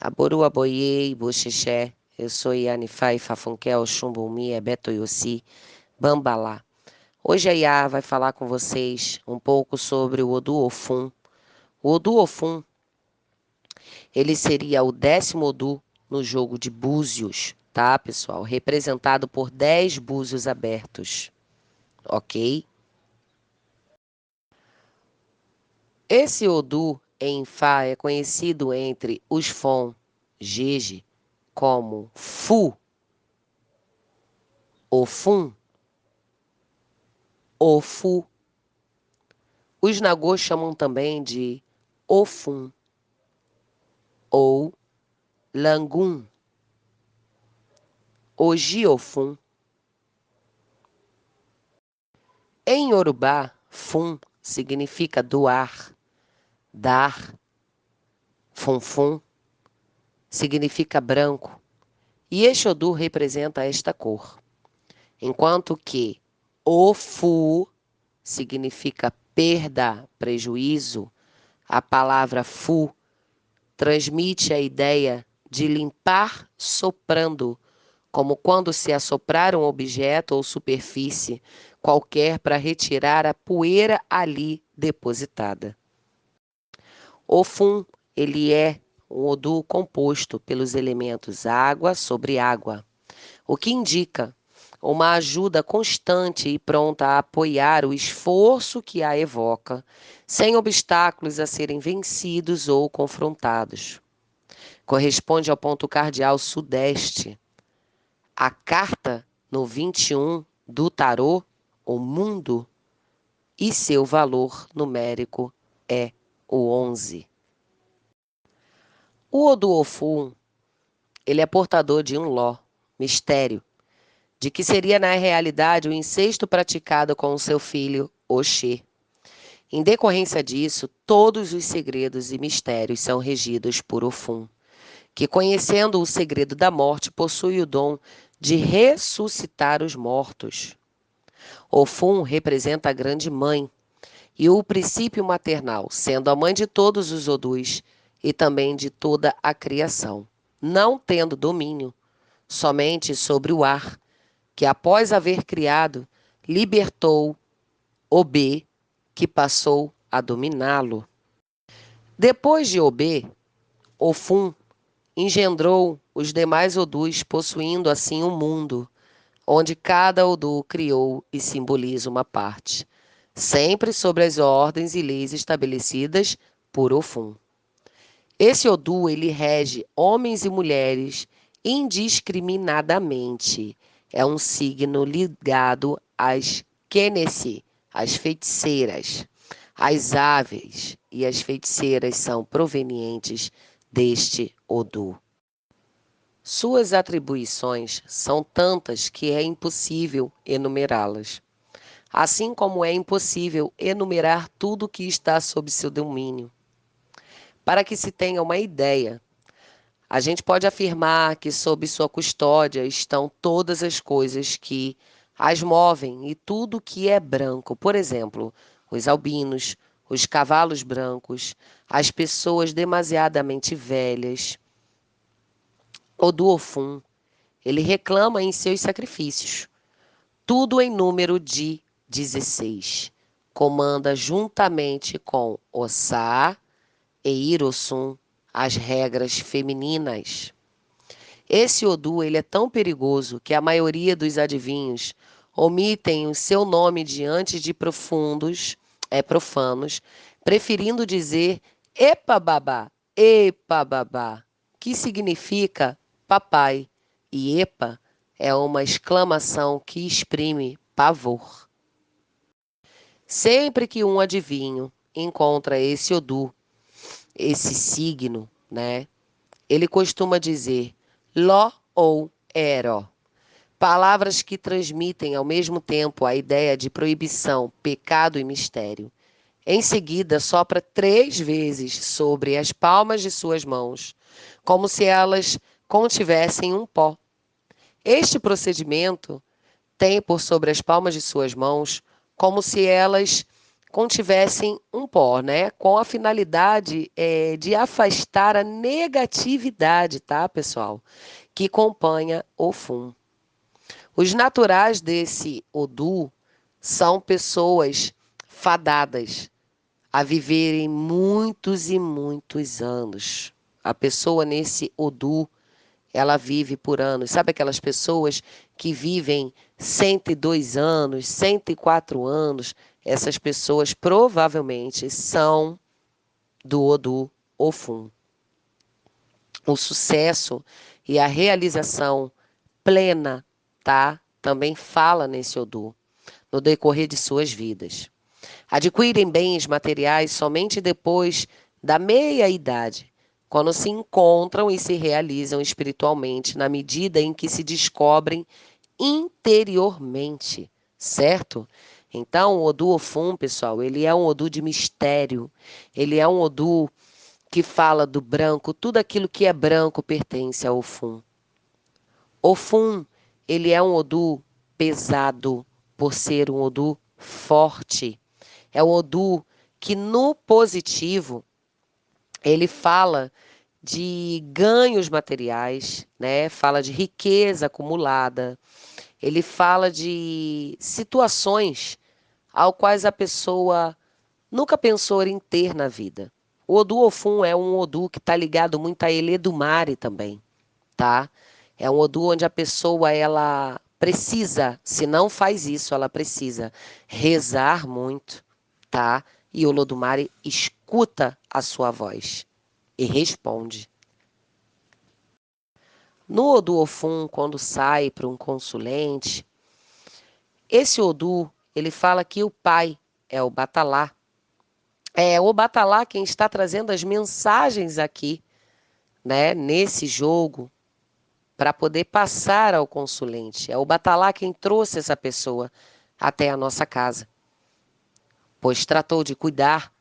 Aboru aboiei, boxixé, eu sou Yanifai, Fafunkel, Xumbumi, Ebeto Yossi, Bambalá. Hoje a Iá vai falar com vocês um pouco sobre o Odu Ofum. O Odu Ofum, ele seria o 10º Odu no jogo de búzios, tá, pessoal? Representado por 10 búzios abertos, ok? Esse Odu em Fá é conhecido entre os Fon, Jeje, como Fu, Ofum, Ofu. Os Nagôs chamam também de Ofum ou Langun, Oji Ofum. Em Yorubá, Fum significa doar, dar. Funfun significa branco. E Exodu representa esta cor. Enquanto que Ofu significa perda, prejuízo, a palavra Fu transmite a ideia de limpar soprando, como quando se assoprar um objeto ou superfície qualquer para retirar a poeira ali depositada. Ofum, ele é um Odu composto pelos elementos água sobre água, o que indica uma ajuda constante e pronta a apoiar o esforço que a evoca, sem obstáculos a serem vencidos ou confrontados. Corresponde ao ponto cardial sudeste. A carta no 21 do tarô, o mundo, e seu valor numérico é o 11. O Odu Ofum, ele é portador de um ló, mistério, de que seria na realidade o incesto praticado com o seu filho, Oxê. Em decorrência disso, todos os segredos e mistérios são regidos por Ofum, que, conhecendo o segredo da morte, possui o dom de ressuscitar os mortos. Ofum representa a grande mãe e o princípio maternal, sendo a mãe de todos os Odus e também de toda a criação, não tendo domínio somente sobre o ar, que após haver criado, libertou Obê, que passou a dominá-lo. Depois de Obê, Ofum engendrou os demais Odus, possuindo assim um mundo, onde cada Odu criou e simboliza uma parte, sempre sobre as ordens e leis estabelecidas por Ofum. Esse Odu, ele rege homens e mulheres indiscriminadamente. É um signo ligado às Kenessi, as feiticeiras. As aves e as feiticeiras são provenientes deste Odu. Suas atribuições são tantas que é impossível enumerá-las. Assim como é impossível enumerar tudo que está sob seu domínio. Para que se tenha uma ideia, a gente pode afirmar que sob sua custódia estão todas as coisas que as movem e tudo que é branco. Por exemplo, os albinos, os cavalos brancos, as pessoas demasiadamente velhas. Odu Ofum, ele reclama em seus sacrifícios. Tudo em número de 16. Comanda juntamente com Ossá e Irosum as regras femininas. Esse Odu, ele é tão perigoso que a maioria dos adivinhos omitem o seu nome diante de profanos, preferindo dizer epa babá, que significa papai, e epa é uma exclamação que exprime pavor. Sempre que um adivinho encontra esse Odu, esse signo, né? Ele costuma dizer Ló ou Ero, palavras que transmitem ao mesmo tempo a ideia de proibição, pecado e mistério. Em seguida, sopra 3 vezes sobre as palmas de suas mãos, como se elas contivessem um pó. Este procedimento tem por sobre as palmas de suas mãos como se elas contivessem um pó, né? Com a finalidade de afastar a negatividade, tá, pessoal? Que acompanha o Ofum. Os naturais desse Odu são pessoas fadadas a viverem muitos e muitos anos. A pessoa nesse Odu, ela vive por anos. Sabe aquelas pessoas que vivem 102 anos, 104 anos? Essas pessoas provavelmente são do Odu Ofum. O sucesso e a realização plena, tá? Também fala nesse Odu, no decorrer de suas vidas. Adquirem bens materiais somente depois da meia-idade, quando se encontram e se realizam espiritualmente na medida em que se descobrem interiormente, certo? Então, o Odu Ofum, pessoal, ele é um Odu de mistério, ele é um Odu que fala do branco, tudo aquilo que é branco pertence ao Ofum. Ofum, ele é um Odu pesado, por ser um Odu forte. É um Odu que no positivo, ele fala de ganhos materiais, né? Fala de riqueza acumulada. Ele fala de situações ao quais a pessoa nunca pensou em ter na vida. O Odu Ofum é um Odu que está ligado muito a Eledumare também, tá? É um Odu onde a pessoa, ela precisa, se não faz isso, ela precisa rezar muito, tá? E o Olodumare escuta a sua voz e responde. No Odu Ofum, quando sai para um consulente, esse Odu, ele fala que o pai é o Batalá. É o Batalá quem está trazendo as mensagens aqui, né, nesse jogo, para poder passar ao consulente. É o Batalá quem trouxe essa pessoa até a nossa casa, pois tratou de cuidar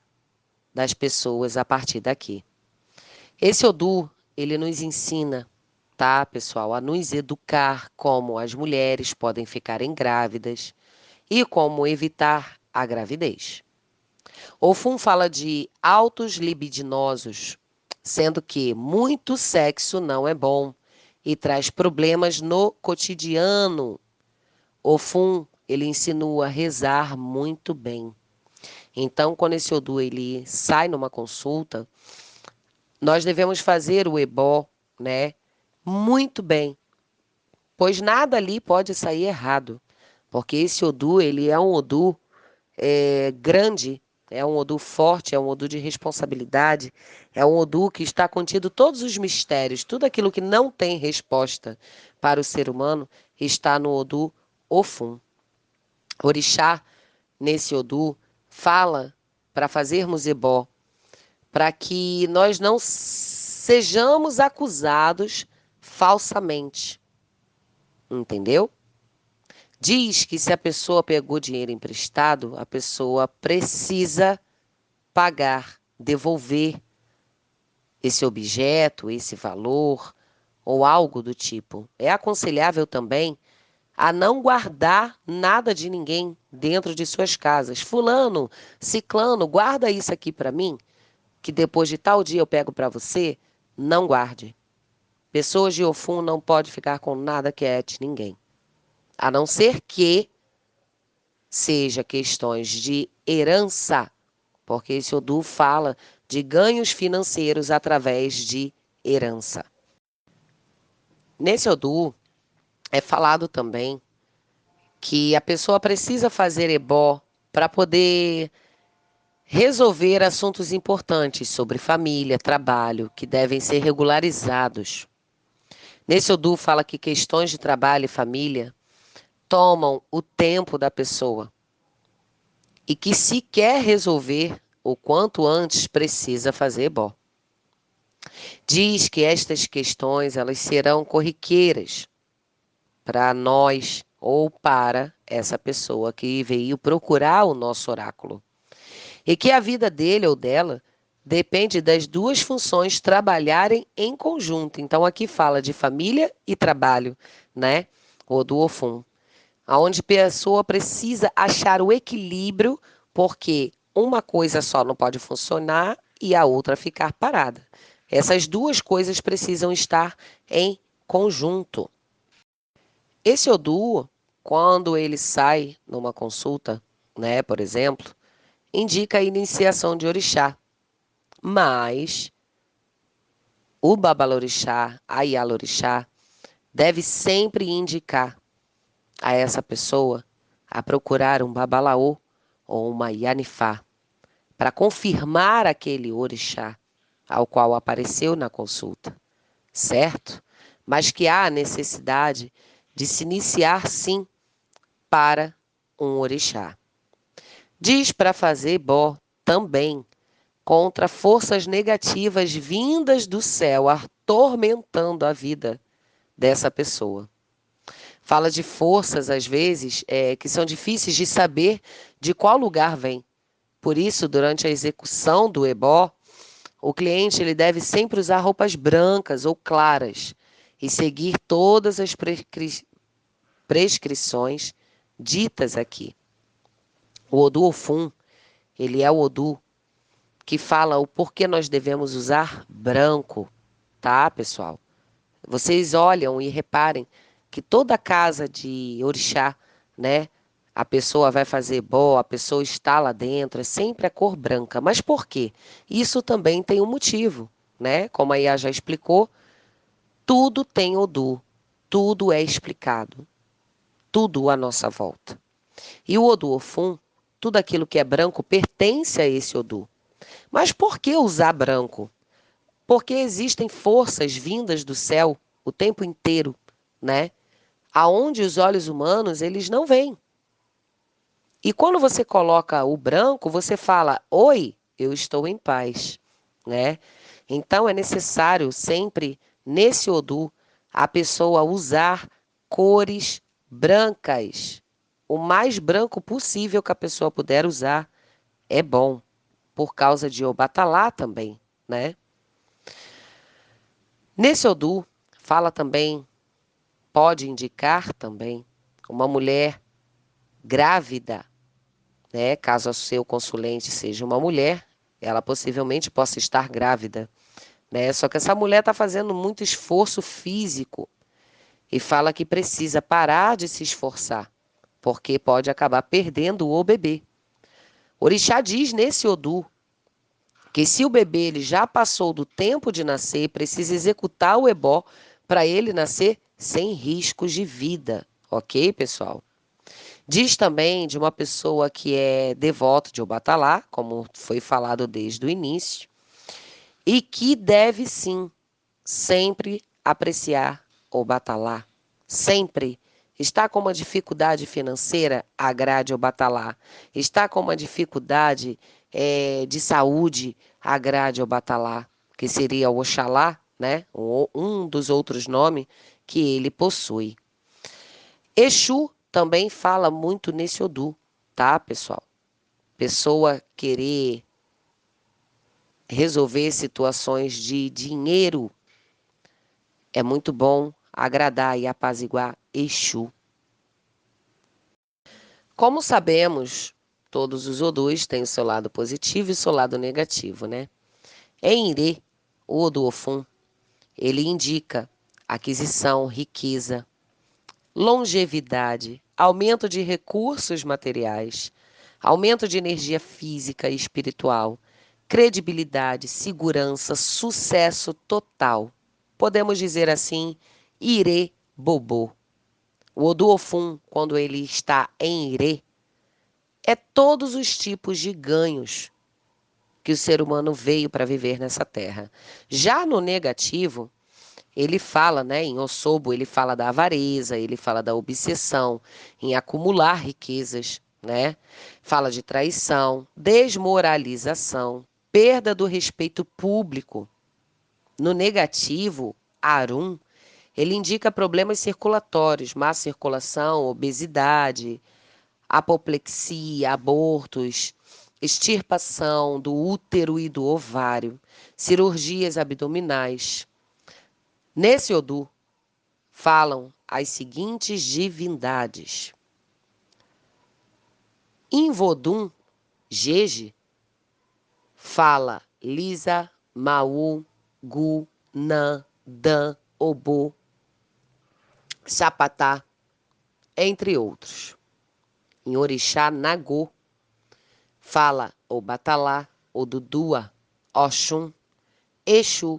das pessoas a partir daqui. Esse Odu, ele nos ensina, tá, pessoal, a nos educar como as mulheres podem ficarem grávidas e como evitar a gravidez. Ofum fala de altos libidinosos, sendo que muito sexo não é bom e traz problemas no cotidiano. Ofum, ele insinua rezar muito bem. Então, quando esse Odu ele sai numa consulta, nós devemos fazer o ebó, né, muito bem, pois nada ali pode sair errado, porque esse Odu, ele é um Odu grande, é um Odu forte, é um Odu de responsabilidade, é um Odu que está contido todos os mistérios, tudo aquilo que não tem resposta para o ser humano está no Odu Ofum. Orixá, nesse Odu, fala para fazermos ebó, para que nós não sejamos acusados falsamente, entendeu? Diz que se a pessoa pegou dinheiro emprestado, a pessoa precisa pagar, devolver esse objeto, esse valor ou algo do tipo. É aconselhável também a não guardar nada de ninguém dentro de suas casas. Fulano, ciclano, guarda isso aqui para mim, que depois de tal dia eu pego para você. Não guarde. Pessoas de Ofum não podem ficar com nada que é de ninguém. A não ser que seja questões de herança, porque esse Odu fala de ganhos financeiros através de herança. Nesse Odu é falado também que a pessoa precisa fazer ebó para poder resolver assuntos importantes sobre família, trabalho, que devem ser regularizados. Nesse Odu fala que questões de trabalho e família tomam o tempo da pessoa e que se quer resolver o quanto antes precisa fazer ebó. Diz que estas questões elas serão corriqueiras para nós ou para essa pessoa que veio procurar o nosso oráculo. E que a vida dele ou dela depende das duas funções trabalharem em conjunto. Então aqui fala de família e trabalho, né? Ou do Ofum. Onde a pessoa precisa achar o equilíbrio, porque uma coisa só não pode funcionar e a outra ficar parada. Essas duas coisas precisam estar em conjunto. Esse Odu, quando ele sai numa consulta, né, por exemplo, indica a iniciação de orixá, mas o babalorixá, a ialorixá, deve sempre indicar a essa pessoa a procurar um babalaô ou uma ianifá para confirmar aquele orixá ao qual apareceu na consulta, certo? Mas que há necessidade de se iniciar sim para um orixá. Diz para fazer bó também contra forças negativas vindas do céu, atormentando a vida dessa pessoa. Fala de forças, às vezes, que são difíceis de saber de qual lugar vem. Por isso, durante a execução do ebó, o cliente ele deve sempre usar roupas brancas ou claras e seguir todas as prescrições ditas aqui. O Odu Ofum, ele é o Odu que fala o porquê nós devemos usar branco, tá, pessoal? Vocês olham e reparem que toda casa de orixá, né, a pessoa vai fazer bó, a pessoa está lá dentro, é sempre a cor branca. Mas por quê? Isso também tem um motivo, né? Como a Iá já explicou, tudo tem Odu, tudo é explicado, tudo à nossa volta. E o Odu Ofum, tudo aquilo que é branco pertence a esse Odu. Mas por que usar branco? Porque existem forças vindas do céu o tempo inteiro, né? Aonde os olhos humanos, eles não veem. E quando você coloca o branco, você fala: "Oi, eu estou em paz", né? Então é necessário sempre nesse Odu a pessoa usar cores brancas. O mais branco possível que a pessoa puder usar é bom, por causa de Obatalá também, né? Nesse Odu, fala também, pode indicar também, uma mulher grávida, né? Caso o seu consulente seja uma mulher, ela possivelmente possa estar grávida, né? Só que essa mulher está fazendo muito esforço físico e fala que precisa parar de se esforçar, porque pode acabar perdendo o bebê. Orixá diz nesse Odu que se o bebê ele já passou do tempo de nascer, precisa executar o ebó para ele nascer sem riscos de vida, ok, pessoal? Diz também de uma pessoa que é devoto de Obatalá, como foi falado desde o início, e que deve sim sempre apreciar Obatalá, sempre. Está com uma dificuldade financeira? Agrade Obatalá. Está com uma dificuldade de saúde? Agrade Obatalá, que seria o Oxalá, né? Um dos outros nomes que ele possui. Exu também fala muito nesse Odu, tá, pessoal? Pessoa querer resolver situações de dinheiro, é muito bom agradar e apaziguar Exu. Como sabemos, todos os Odus têm o seu lado positivo e o seu lado negativo, né? Em Irê, o Odu Ofum, ele indica aquisição, riqueza, longevidade, aumento de recursos materiais, aumento de energia física e espiritual, credibilidade, segurança, sucesso total. Podemos dizer assim, Irê Bobô. O Odu Ofum, quando ele está em Irê, é todos os tipos de ganhos que o ser humano veio para viver nessa terra. Já no negativo, ele fala, né, em Osobo, ele fala da avareza, ele fala da obsessão, em acumular riquezas, né? Fala de traição, desmoralização, perda do respeito público. No negativo, Arum, ele indica problemas circulatórios, má circulação, obesidade, apoplexia, abortos, extirpação do útero e do ovário, cirurgias abdominais. Nesse Odu, falam as seguintes divindades: Invodum, Jeje, fala Lisa, Maú, Gu, Nã, Dan, Obu, Chapatá, entre outros. Em Orixá Nagô, fala Obatalá, Odudua, Oxum, Exu,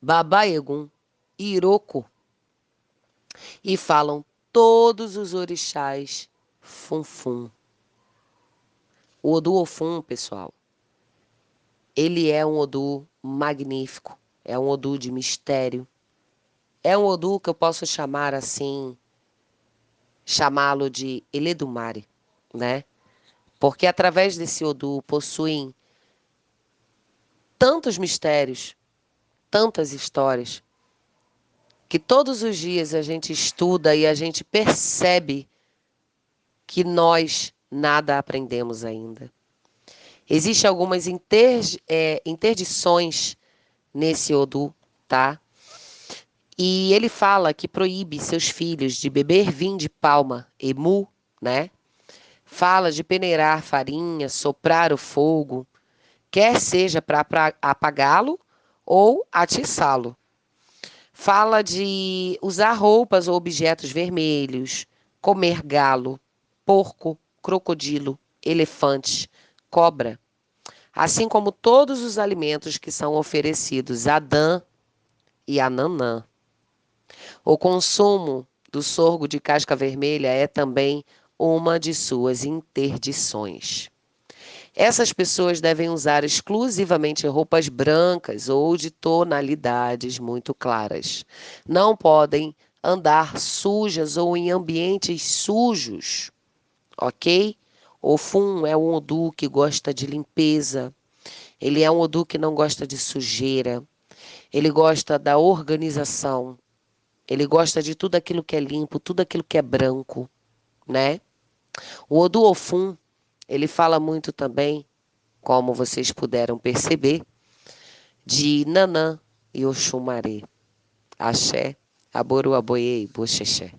Babaegum, Iroko, e falam todos os orixás Funfum. O Odu Ofum, pessoal, ele é um Odu magnífico, é um Odu de mistério, é um Odu que eu posso chamar assim, chamá-lo de Eledumare, né? Porque através desse Odu possuem tantos mistérios, tantas histórias, que todos os dias a gente estuda e a gente percebe que nós nada aprendemos ainda. Existem algumas interdições nesse Odu, tá? E ele fala que proíbe seus filhos de beber vinho de palma, emu, né? Fala de peneirar farinha, soprar o fogo, quer seja para apagá-lo ou atiçá-lo. Fala de usar roupas ou objetos vermelhos, comer galo, porco, crocodilo, elefante, cobra, assim como todos os alimentos que são oferecidos a Dan e a Nanã. O consumo do sorgo de casca vermelha é também uma de suas interdições. Essas pessoas devem usar exclusivamente roupas brancas ou de tonalidades muito claras. Não podem andar sujas ou em ambientes sujos, ok? Ofum é um Odu que gosta de limpeza. Ele é um Odu que não gosta de sujeira. Ele gosta da organização. Ele gosta de tudo aquilo que é limpo, tudo aquilo que é branco, né? O Odu Ofum, ele fala muito também, como vocês puderam perceber, de Nanã e Oxumaré. Axé, Aboru Aboiê e Boxexé.